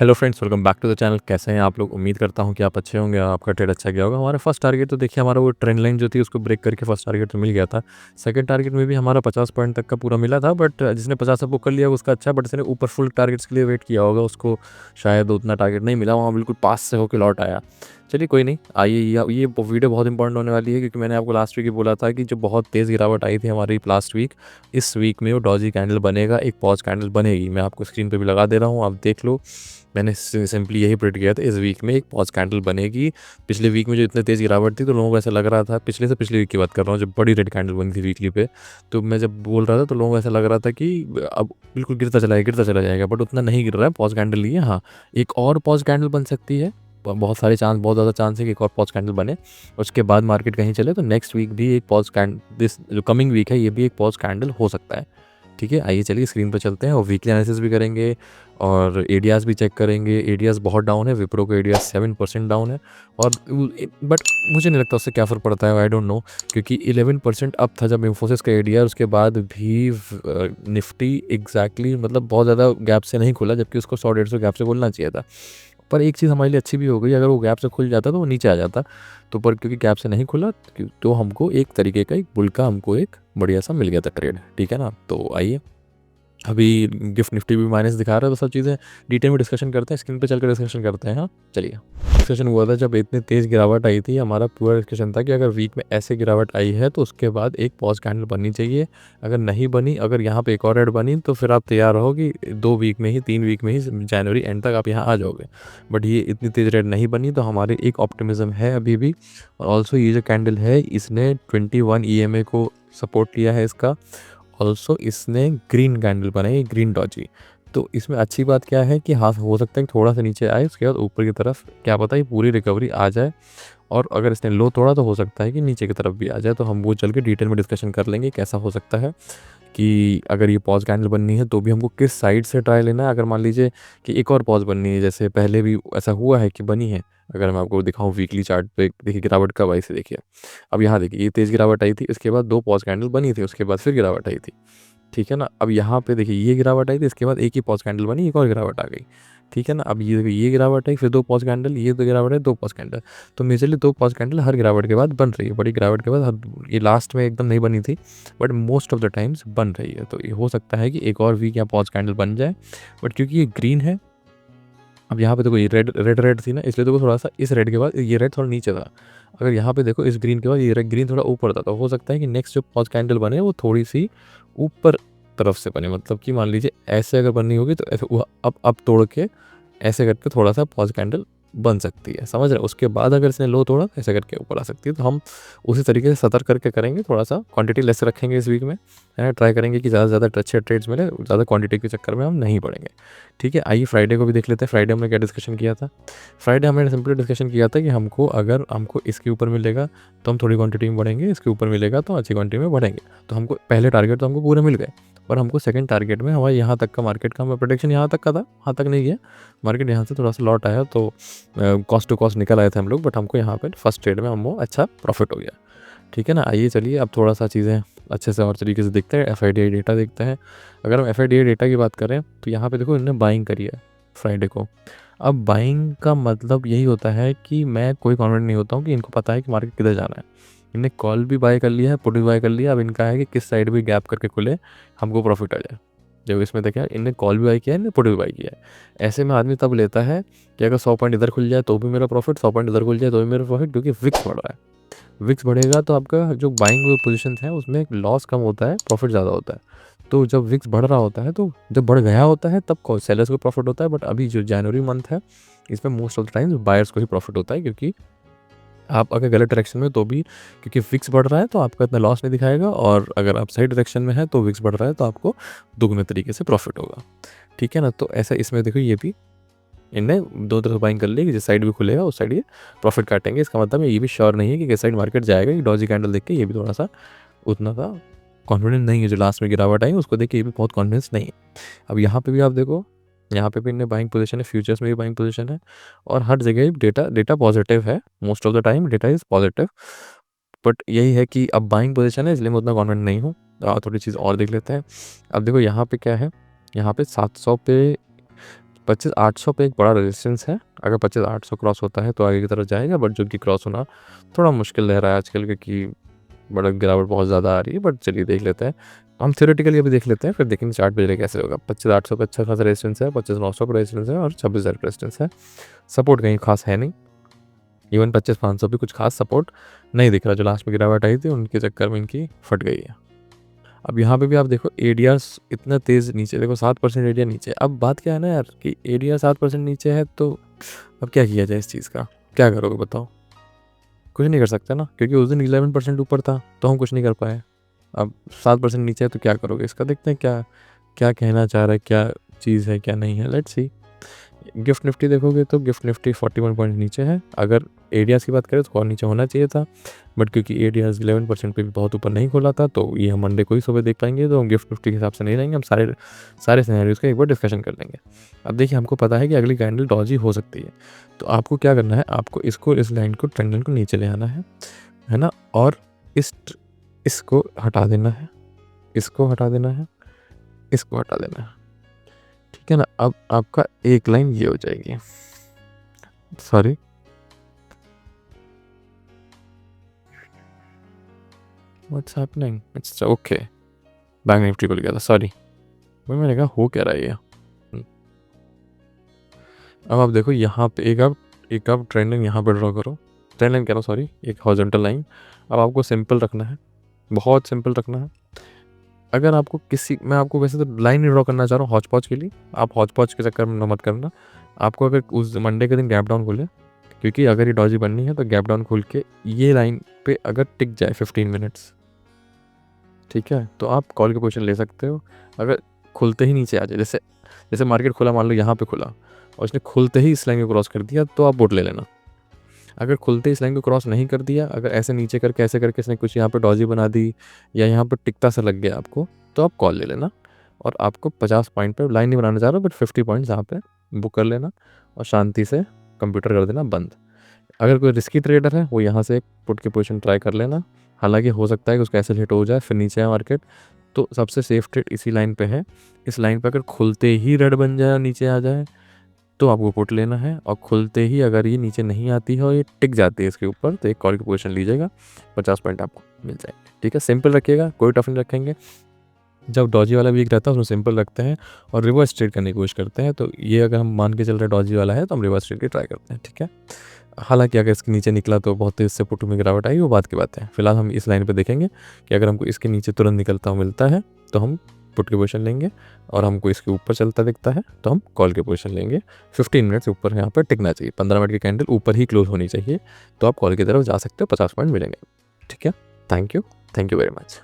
Hello friends, welcome back to the channel. कैसे हैं आप लोग? उम्मीद करता हूं कि आप अच्छे होंगे, आपका ट्रेड अच्छा गया होगा। हमारा फर्स्ट टारगेट तो देखिए, हमारा वो ट्रेंड लाइन जो थी उसको ब्रेक करके फर्स्ट टारगेट तो मिल गया था। सेकंड टारगेट में भी हमारा 50 पॉइंट तक का पूरा मिला था, बट जिसने 50 आपको कर लिया उसका अच्छा, बट जिसने ऊपर फुल टारगेट्स के लिए वेट किया होगा उसको शायद उतना टारगेट नहीं मिला, वहाँ बिल्कुल पास से होकर लौट आया। चलिए कोई नहीं, आइए ये वीडियो बहुत इंपॉर्टेंट होने वाली है, क्योंकि मैंने आपको लास्ट वीक ही बोला था कि जो बहुत तेज़ गिरावट आई थी हमारी लास्ट वीक, इस वीक में वो डॉजी कैंडल बनेगा, एक पॉज कैंडल बनेगी। मैं आपको स्क्रीन पे भी लगा दे रहा हूँ, आप देख लो। मैंने सिंपली यही प्रेडिक्ट किया था, इस वीक में एक पॉज कैंडल बनेगी। पिछले वीक में जो इतने तेज़ गिरावट थी तो लोगों को ऐसा लग रहा था, पिछले से पिछले वीक की बात कर रहा हूँ जब बड़ी रेड कैंडल बनी थी वीकली पे, तो मैं जब बोल रहा था तो लोगों को ऐसा लग रहा था कि अब बिल्कुल गिरता चला जाएगा, बट उतना नहीं गिर रहा है। पॉज कैंडल लिए, हाँ, एक और पॉज कैंडल बन सकती है। बहुत सारे चांस, बहुत ज़्यादा चांस है कि एक और पॉज कैंडल बने, उसके बाद मार्केट कहीं चले। तो नेक्स्ट वीक भी एक पॉज कैंडल, दिस जो कमिंग वीक है ये भी एक पॉज कैंडल हो सकता है। ठीक है, आइए चलिए स्क्रीन पर चलते हैं और वीकली एनालिसिस भी करेंगे और एडियाज़ भी चेक करेंगे। एडियाज़ बहुत डाउन है, विप्रो का एडियाज़ 7% डाउन है, और बट मुझे नहीं लगता उससे क्या फ़र्क पड़ता है, आई डोंट नो, क्योंकि 11% अप था जब इन्फोसिस का एडिया, उसके बाद भी निफ्टी एग्जैक्टली मतलब बहुत ज़्यादा गैप से नहीं खुला, जबकि उसको 100-150 गैप से खुलना चाहिए था। पर एक चीज़ हमारे लिए अच्छी भी हो गई, अगर वो गैप से खुल जाता तो वो नीचे आ जाता, तो पर क्योंकि गैप से नहीं खुला तो हमको एक तरीके का एक बुल का हमको एक बढ़िया सा मिल गया था ट्रेड। ठीक है ना, तो आइए अभी गिफ्ट निफ्टी भी माइनस दिखा रहा है, तो सब चीज़ें डिटेल में डिस्कशन करते हैं, स्क्रीन पे चलकर डिस्कशन करते हैं। हाँ चलिए, डिस्कशन हुआ था जब इतनी तेज़ गिरावट आई थी, हमारा पूरा डिस्कशन था कि अगर वीक में ऐसे गिरावट आई है तो उसके बाद एक पॉज कैंडल बननी चाहिए। अगर नहीं बनी, अगर यहाँ पे एक और रेड बनी, तो फिर आप तैयार रहो कि 2 वीक में ही, 3 वीक में ही, जनवरी एंड तक आप यहाँ आ जाओगे। बट ये इतनी तेज़ रेड नहीं बनी, तो हमारे एक ऑप्टिमिज्म है अभी भी। और ऑल्सो ये जो कैंडल है इसने 21 EMA को सपोर्ट लिया है इसका। ऑल्सो इसने ग्रीन कैंडल बनाई, ग्रीन डॉजी। तो इसमें अच्छी बात क्या है कि हाँ, हो सकता है कि थोड़ा सा नीचे आए, उसके बाद ऊपर की तरफ क्या पता ये पूरी रिकवरी आ जाए, और अगर इसने लो तोड़ा तो हो सकता है कि नीचे की तरफ भी आ जाए। तो हम वो चल के डिटेल में डिस्कशन कर लेंगे कैसा हो सकता है, कि अगर ये पॉज कैंडल बननी है तो भी हमको किस साइड से ट्राई लेना है। अगर मान लीजिए कि एक और पॉज बननी है, जैसे पहले भी ऐसा हुआ है कि बनी है, अगर मैं आपको दिखाऊं वीकली चार्ट पे, देखिए गिरावट कब आई से देखिए। अब यहाँ देखिए, ये तेज़ गिरावट आई थी, इसके बाद 2 पॉज कैंडल बनी थी, उसके बाद फिर गिरावट आई थी। ठीक है ना, अब यहाँ पे देखिए ये गिरावट आई थी, इसके बाद एक ही पॉज कैंडल बनी, एक और गिरावट आ गई। ठीक है ना, अब ये देखिए ये गिरावट आई, फिर 2 पॉज कैंडल, ये 2 गिरावट है, 2 पॉज कैंडल। तो मेजरली 2 पॉज कैंडल हर गिरावट के बाद बन रही है, बड़ी गिरावट के बाद ये लास्ट में एकदम नहीं बनी थी, but most of the times बन रही है। तो ये हो सकता है कि एक और वीक या पॉज कैंडल बन जाए, बट क्योंकि ये ग्रीन है। अब यहाँ पे देखो, ये रेड रेड रेड थी ना, इसलिए देखो थोड़ा सा इस रेड के बाद ये रेड थोड़ा नीचे था। अगर यहाँ पे देखो इस ग्रीन के बाद ये रेड, ग्रीन थोड़ा ऊपर था, तो हो सकता है कि नेक्स्ट जो पॉज कैंडल बने वो थोड़ी सी ऊपर तरफ से बने। मतलब कि मान लीजिए ऐसे अगर बननी होगी तो ऐसे अब तोड़ के ऐसे करके थोड़ा सा पॉज कैंडल बन सकती है, समझ रहे हैं? उसके बाद अगर इसने लो तोड़ा तो ऐसे करके ऊपर आ सकती है। तो हम उसी तरीके से सतर्क करके करेंगे, थोड़ा सा क्वांटिटी लेस रखेंगे इस वीक में, है ना। ट्राई करेंगे कि ज़्यादा से ज़्यादा अच्छे ट्रेड्स मिले, ज़्यादा क्वांटिटी के चक्कर में हम नहीं पड़ेंगे। ठीक है, आइए फ्राइडे को भी देख लेते हैं। फ्राइडे हमने क्या डिस्कशन किया था? फ्राइडे हमने सिंपली डिस्कशन किया था कि हमको, अगर हमको इसके ऊपर मिलेगा तो हम थोड़ी क्वांटिटी में बढ़ेंगे, इसके ऊपर मिलेगा तो अच्छी क्वांटिटी में बढ़ेंगे। तो हमको पहले टारगेट तो हमको पूरे मिल गए, और हमको सेकंड टारगेट में हमारे यहाँ तक का मार्केट का, हमारा प्रोडिक्शन यहाँ तक का था, वहाँ तक नहीं गया मार्केट, यहाँ से थोड़ा सा लौट आया, तो कॉस्ट टू कॉस्ट निकल आए थे हम लोग, बट हमको यहाँ पे फर्स्ट ट्रेड में हमको अच्छा प्रॉफिट हो गया। ठीक है ना, आइए चलिए अब थोड़ा सा चीज़ें अच्छे से और तरीके से देखते हैं, FIDI डेटा देखते हैं। अगर हम FIDI डेटा की बात करें तो यहाँ पे देखो, इन्होंने बाइंग करी है फ्राइडे को। अब बाइंग का मतलब यही होता है कि मैं कोई कॉन्फिडेंट नहीं होता हूँ कि इनको पता है कि मार्केट किधर जाना है। इन्हें कॉल भी बाय कर लिया है, पुट भी बाय कर लिया। अब इनका है कि किस साइड भी गैप करके खुले, हमको प्रॉफिट आ जाए। जब इसमें देखा, इन्हें कॉल भी बाय किया है, इन्हें पुट भी बाय किया है। ऐसे में आदमी तब लेता है कि अगर 100 पॉइंट इधर खुल जाए तो भी मेरा प्रॉफिट, 100 पॉइंट इधर खुल जाए तो भी मेरा प्रॉफिट, क्योंकि विक्स बढ़ रहा है। विक्स बढ़ेगा तो आपका जो बाइंग पोजीशन है उसमें लॉस कम होता है, प्रॉफिट ज़्यादा होता है। तो जब विक्स बढ़ रहा होता है, तो जब बढ़ गया होता है तब सेलर्स को प्रॉफिट होता है। बट अभी जो जनवरी मंथ है, इसमें most of the times buyers को ही प्रॉफिट होता है, क्योंकि आप अगर गलत डायरेक्शन में तो भी, क्योंकि विक्स बढ़ रहा है तो आपका इतना लॉस नहीं दिखाएगा, और अगर आप सही डायरेक्शन में है तो विक्स बढ़ रहा है तो आपको दुगने तरीके से प्रॉफिट होगा। ठीक है ना, तो ऐसा इसमें देखो, ये भी इनने दो तरफ बाइंग कर ली कि जिस साइड भी खुलेगा उस साइड ये प्रॉफिट काटेंगे। इसका मतलब ये भी श्योर नहीं है कि किस साइड मार्केट जाएगा। ये डॉजी कैंडल देख के ये भी थोड़ा सा उतना सा कॉन्फिडेंस नहीं है, जो लास्ट में गिरावट आई उसको देख के ये भी बहुत कॉन्फिडेंस नहीं है। अब यहाँ पे भी आप देखो, यहाँ पे भी इनने बाइंग पोजीशन है, फ्यूचर्स में भी बाइंग पोजीशन है, और हर जगह डेटा डेटा पॉजिटिव है। Most of the time data is positive, but यही है कि अब बाइंग पोजीशन है, इसलिए मैं उतना कॉन्फिडेंट नहीं हूँ। थोड़ी चीज़ और देख लेते हैं। अब देखो यहाँ पे क्या है, यहाँ पे 700 पे 25,800 पे एक बड़ा रेजिस्टेंस है। अगर 25,800 क्रॉस होता है तो आगे की तरफ जाएगा, बट जो कि क्रॉस होना थोड़ा मुश्किल रह रहा है आजकल, क्योंकि बड़ा गिरावट बहुत ज़्यादा आ रही है। बट चलिए देख लेते हैं, हम थ्योरेटिकली अभी देख लेते हैं, फिर देखेंगे चार्ट पे कैसे होगा। 25,800 पे अच्छा खासा रेजिस्टेंस है, 25,900 पे रेजिस्टेंस है और 26,000 पे रेजिस्टेंस है। सपोर्ट कहीं खास है नहीं, इवन 25,500 भी कुछ खास सपोर्ट नहीं दिख रहा। जो लास्ट में गिरावट आई थी उनके चक्कर में इनकी फट गई है। अब यहाँ पे भी आप देखो एडियास इतना तेज़ नीचे, देखो 7% एडिया नीचे। अब बात क्या है ना यार, कि एडिया 7% नीचे है तो अब क्या किया जाए इस चीज़ का, क्या करोगे बताओ? कुछ नहीं कर सकते ना, क्योंकि उस दिन 11% ऊपर था तो हम कुछ नहीं कर पाए। अब 7% नीचे है तो क्या करोगे इसका, देखते हैं क्या क्या कहना चाह रहा है, क्या चीज़ है क्या नहीं है, लेट्स सी। गिफ्ट निफ्टी देखोगे तो गिफ्ट निफ्टी 41 पॉइंट नीचे है। अगर एडियाज़ की बात करें तो और नीचे होना चाहिए था, बट क्योंकि एडियाज़ 11% पे भी बहुत ऊपर नहीं खोला था तो ये हम मंडे को ही सुबह देख पाएंगे। तो हम गिफ्ट निफ्टी के हिसाब से नहीं रहेंगे, हम सारे सिनेरियोज़ का एक बार डिस्कशन कर लेंगे। अब देखिए, हमको पता है कि अगली कैंडल डॉजी हो सकती है, तो आपको क्या करना है, आपको इस लाइन को, ट्रेंड लाइन को नीचे ले आना है ना, और इसको हटा देना है, इसको हटा देना है, इसको हटा देना है, ठीक है ना। अब आपका एक लाइन ये हो जाएगी, sorry what's happening, it's okay, bank Nifty खुल गया था, सॉरी भाई, मैंने कहा हो क्या रहा है ये। अब आप देखो यहाँ पे एक आप ट्रेंड लाइन यहाँ पे ड्रॉ करो, ट्रेंड लाइन कह रहा हूँ सॉरी, एक हॉरिजॉन्टल लाइन। अब आपको सिंपल रखना है, बहुत सिंपल रखना है। अगर आपको मैं आपको वैसे तो लाइन नहीं ड्रॉ करना चाह रहा हूँ हौच पौच के लिए, आप हौच पौच के चक्कर में मत करना। आपको अगर उस मंडे के दिन गैप डाउन खोले, क्योंकि अगर ये डॉजी बननी है तो गैप डाउन खोल के ये लाइन पे अगर टिक जाए 15 मिनट्स, ठीक है, तो आप कॉल की पोजीशन ले सकते हो। अगर खुलते ही नीचे आ जाए, जैसे मार्केट खुला, मान लो यहाँ पे खुला और इसने खुलते ही इस लाइन को क्रॉस कर दिया, तो आप पुट ले लेना। अगर खुलते इस लाइन को क्रॉस नहीं कर दिया, अगर ऐसे नीचे करके ऐसे करके इसने कुछ यहाँ पे डॉजी बना दी या यहाँ पर टिकता सा लग गया आपको, तो आप कॉल ले लेना। और आपको 50 पॉइंट पर लाइन नहीं बनाना चाह रहा, बट 50 पॉइंट्स यहाँ पे बुक कर लेना और शांति से कंप्यूटर कर देना बंद। अगर कोई रिस्की ट्रेडर है वो यहाँ से पुट की पोजीशन ट्राई कर लेना। हालांकि हो सकता है कि उसका ऐसे हिट हो जाए फिर नीचे आए मार्केट, तो सबसे सेफ ट्रेड इसी लाइन पे है। इस लाइन पे अगर खुलते ही रेड बन जाए और नीचे आ जाए तो आपको पुट लेना है, और खुलते ही अगर ये नीचे नहीं आती है और ये टिक जाती है इसके ऊपर, तो एक कॉल की पोजीशन लीजिएगा, 50 पॉइंट आपको मिल जाएंगे। ठीक है, सिंपल रखिएगा, कोई टफ नहीं रखेंगे। जब डॉजी वाला वीक रहता है उसमें सिंपल रखते हैं और रिवर्स ट्रेड करने की कोशिश करते हैं। तो ये अगर हम मान के चल रहे डॉजी वाला है तो हम रिवर्स ट्रेड की ट्राई करते हैं, ठीक है। हालांकि अगर इसके नीचे निकला तो बहुत तेज से पुट में गिरावट आई, वो बात की बात है। फिलहाल हम इस लाइन पे देखेंगे कि अगर हमको इसके नीचे तुरंत निकलता हुआ मिलता है तो हम पुट की पोजीशन लेंगे, और हमको इसके ऊपर चलता दिखता है तो हम कॉल की पोजीशन लेंगे। 15 मिनट्स ऊपर यहाँ पर टिकना चाहिए, 15 मिनट की कैंडल ऊपर ही क्लोज होनी चाहिए, तो आप कॉल की तरफ जा सकते हो, 50 पॉइंट मिलेंगे। ठीक है, थैंक यू वेरी मच।